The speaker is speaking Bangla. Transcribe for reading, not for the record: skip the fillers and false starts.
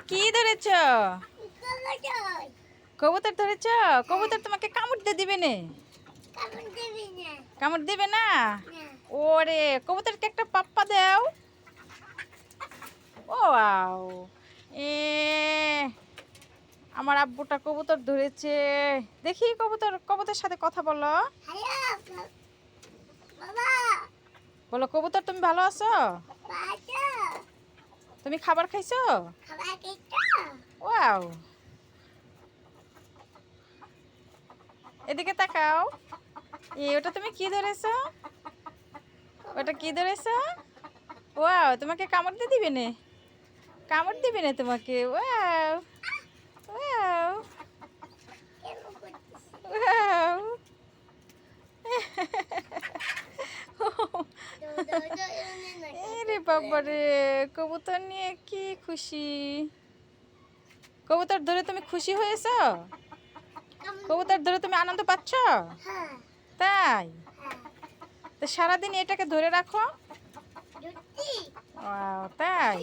কি ধরেছ? কবুতর ধরেছ? কবুতর তোমাকে কামড় দিয়ে দিবে না? কামড় দিবে না? ওরে কবুতরকে একটা পাপ্পা দাও। ও আও এ আমার আব্বুটা কবুতর ধরেছে। দেখি কবুতর কবুতরের সাথে কথা বলো। বলো কবুতর তুমি ভালো আছো? তুমি খাবার খাইছো? ওয়াও, এদিকে তাকাও। ওটা তুমি কি ধরেছো? ওটা কি ধরেছো? ওয়াও, তোমাকে কামড় দিয়ে দিবে না? কামড় দিবে না তোমাকে? Wow wow wow. রে বাবা রে, কবুতর নিয়ে কি খুশি। কবুতর ধরে তুমি খুশি হয়েছো? কবুতর ধরে তুমি আনন্দ পাচ্ছ? তাই তো সারাদিন এটাকে ধরে রাখো। তাই